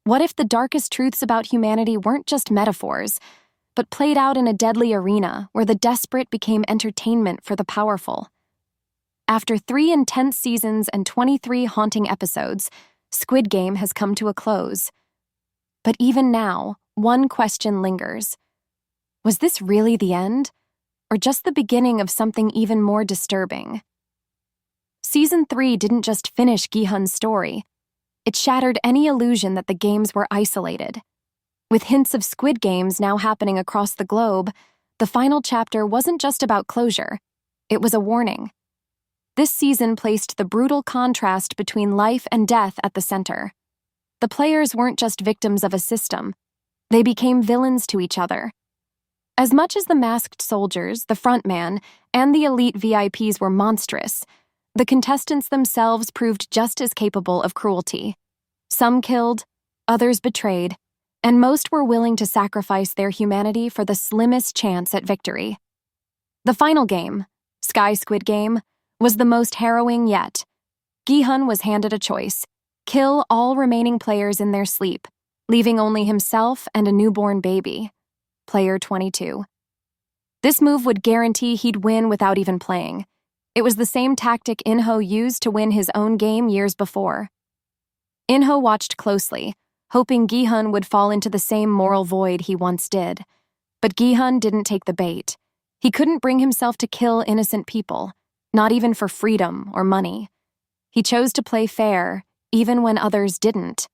What if the darkest truths about humanity weren't just metaphors, but played out in a deadly arena where the desperate became entertainment for the powerful? After 3 intense seasons and 23 haunting episodes, Squid Game has come to a close. But even now, one question lingers. Was this really the end, or just the beginning of something even more disturbing? Season 3 didn't just finish Gi-hun's story. It shattered any illusion that the games were isolated. With hints of Squid Games now happening across the globe, the final chapter wasn't just about closure. It was a warning. This season placed the brutal contrast between life and death at the center. The players weren't just victims of a system. They became villains to each other. As much as the masked soldiers, the frontman, and the elite VIPs were monstrous, the contestants themselves proved just as capable of cruelty. Some killed, others betrayed, and most were willing to sacrifice their humanity for the slimmest chance at victory. The final game, Sky Squid Game, was the most harrowing yet. Gi-hun was handed a choice: kill all remaining players in their sleep, leaving only himself and a newborn baby. Player 22. This move would guarantee he'd win without even playing. It was the same tactic In-ho used to win his own game years before. In-ho watched closely, hoping Gi-hun would fall into the same moral void he once did. But Gi-hun didn't take the bait. He couldn't bring himself to kill innocent people, not even for freedom or money. He chose to play fair, even when others didn't.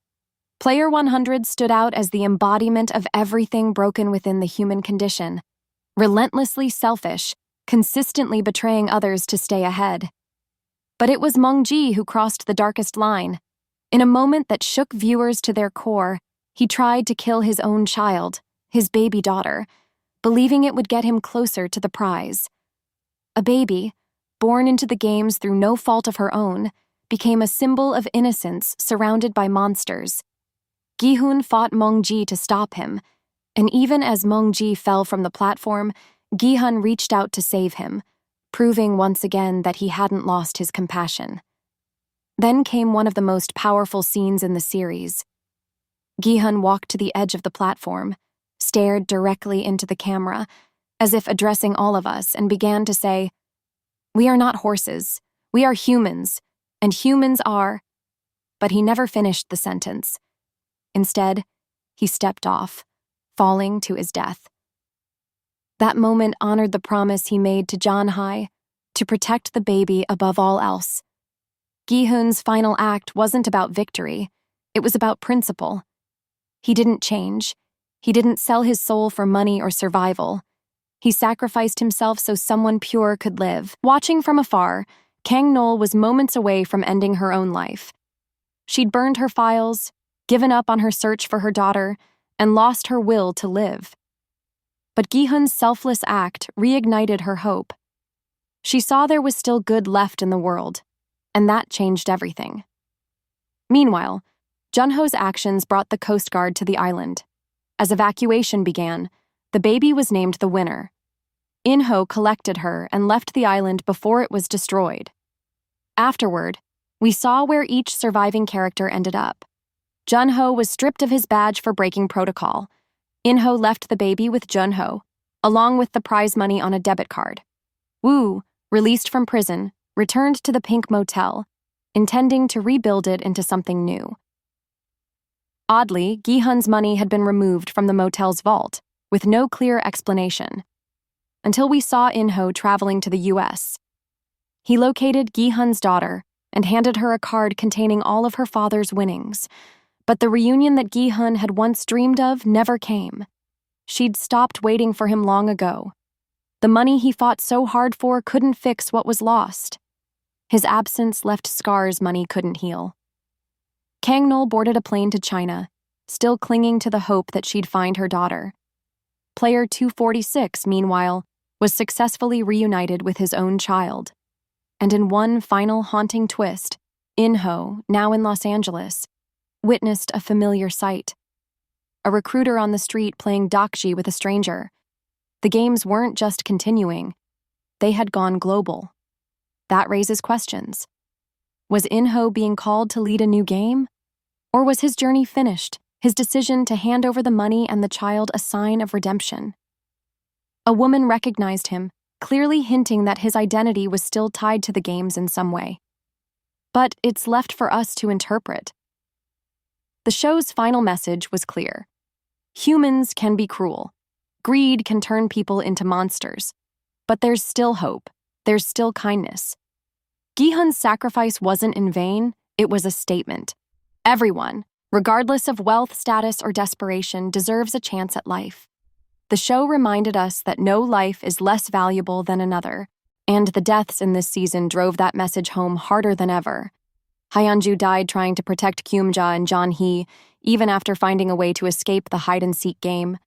Player 100 stood out as the embodiment of everything broken within the human condition. Relentlessly selfish, consistently betraying others to stay ahead. But it was Mong-ji who crossed the darkest line. In a moment that shook viewers to their core, he tried to kill his own child, his baby daughter, believing it would get him closer to the prize. A baby, born into the games through no fault of her own, became a symbol of innocence surrounded by monsters. Gi-hun fought Mong-ji to stop him, and even as Mong-ji fell from the platform, Gi-hun reached out to save him, proving once again that he hadn't lost his compassion. Then came one of the most powerful scenes in the series. Gi-hun walked to the edge of the platform, stared directly into the camera, as if addressing all of us, and began to say, "We are not horses, we are humans, and humans are..." But he never finished the sentence. Instead, he stepped off, falling to his death. That moment honored the promise he made to Janhai to protect the baby above all else. Gi-hun's final act wasn't about victory, it was about principle. He didn't change. He didn't sell his soul for money or survival. He sacrificed himself so someone pure could live. Watching from afar, Kang Nol was moments away from ending her own life. She'd burned her files, given up on her search for her daughter, and lost her will to live. But Gi-hun's selfless act reignited her hope. She saw there was still good left in the world, and that changed everything. Meanwhile, Junho's actions brought the Coast Guard to the island. As evacuation began, the baby was named the winner. In-ho collected her and left the island before it was destroyed. Afterward, we saw where each surviving character ended up. Junho was stripped of his badge for breaking protocol. In-ho left the baby with Junho, along with the prize money on a debit card. Woo, released from prison, returned to the Pink Motel, intending to rebuild it into something new. Oddly, Gi-hun's money had been removed from the motel's vault, with no clear explanation. Until we saw In-ho traveling to the US. He located Gi-hun's daughter and handed her a card containing all of her father's winnings. But the reunion that Gi-hun had once dreamed of never came. She'd stopped waiting for him long ago. The money he fought so hard for couldn't fix what was lost. His absence left scars money couldn't heal. Kang Nol boarded a plane to China, still clinging to the hope that she'd find her daughter. Player 246, meanwhile, was successfully reunited with his own child. And in one final haunting twist, In-ho, now in Los Angeles, witnessed a familiar sight. A recruiter on the street playing dokji with a stranger. The games weren't just continuing, they had gone global. That raises questions. Was In-ho being called to lead a new game? Or was his journey finished, his decision to hand over the money and the child a sign of redemption. A woman recognized him, clearly hinting that his identity was still tied to the games in some way. But it's left for us to interpret. The show's final message was clear. Humans can be cruel. Greed can turn people into monsters. But there's still hope. There's still kindness. Gi-hun's sacrifice wasn't in vain, it was a statement. Everyone, regardless of wealth, status, or desperation, deserves a chance at life. The show reminded us that no life is less valuable than another, and the deaths in this season drove that message home harder than ever. Hyunju died trying to protect Kyung-ja and Jeon-hee, even after finding a way to escape the hide-and-seek game.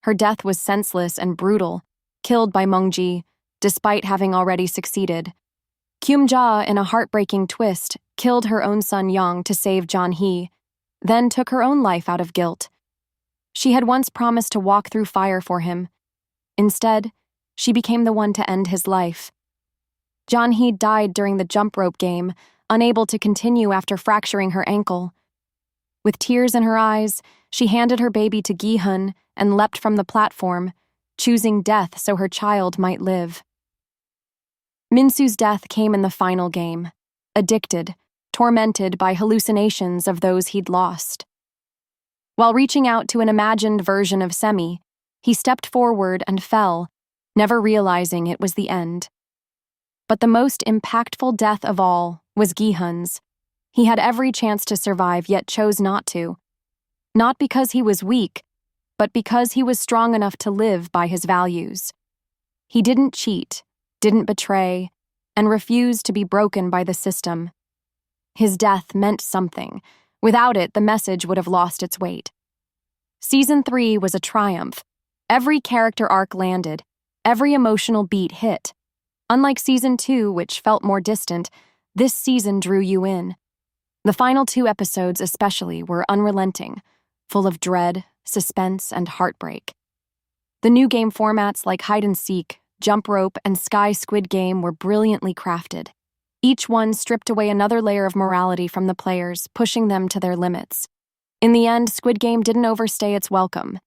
Her death was senseless and brutal, killed by Mong-ji, despite having already succeeded. Kyung-ja, in a heartbreaking twist, killed her own son Young to save Jeon-hee, then took her own life out of guilt. She had once promised to walk through fire for him. Instead, she became the one to end his life. Jeon-hee died during the jump rope game, unable to continue after fracturing her ankle. With tears in her eyes, she handed her baby to Gi-hun and leapt from the platform, choosing death so her child might live. Min-soo's death came in the final game, addicted, tormented by hallucinations of those he'd lost. While reaching out to an imagined version of Semi, he stepped forward and fell, never realizing it was the end. But the most impactful death of all was Gi-hun's. He had every chance to survive, yet chose not to. Not because he was weak, but because he was strong enough to live by his values. He didn't cheat, didn't betray, and refused to be broken by the system. His death meant something. Without it, the message would have lost its weight. Season 3 was a triumph. Every character arc landed, every emotional beat hit. Unlike Season 2, which felt more distant, this season drew you in. The final 2 episodes especially were unrelenting, full of dread, suspense, and heartbreak. The new game formats like hide-and-seek, jump rope, and Sky Squid Game were brilliantly crafted. Each one stripped away another layer of morality from the players, pushing them to their limits. In the end, Squid Game didn't overstay its welcome.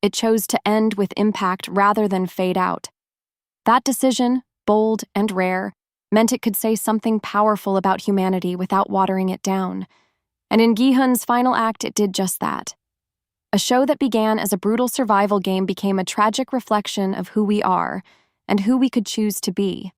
It chose to end with impact rather than fade out. That decision, bold and rare, meant it could say something powerful about humanity without watering it down. And in Gi-hun's final act, it did just that. A show that began as a brutal survival game became a tragic reflection of who we are and who we could choose to be.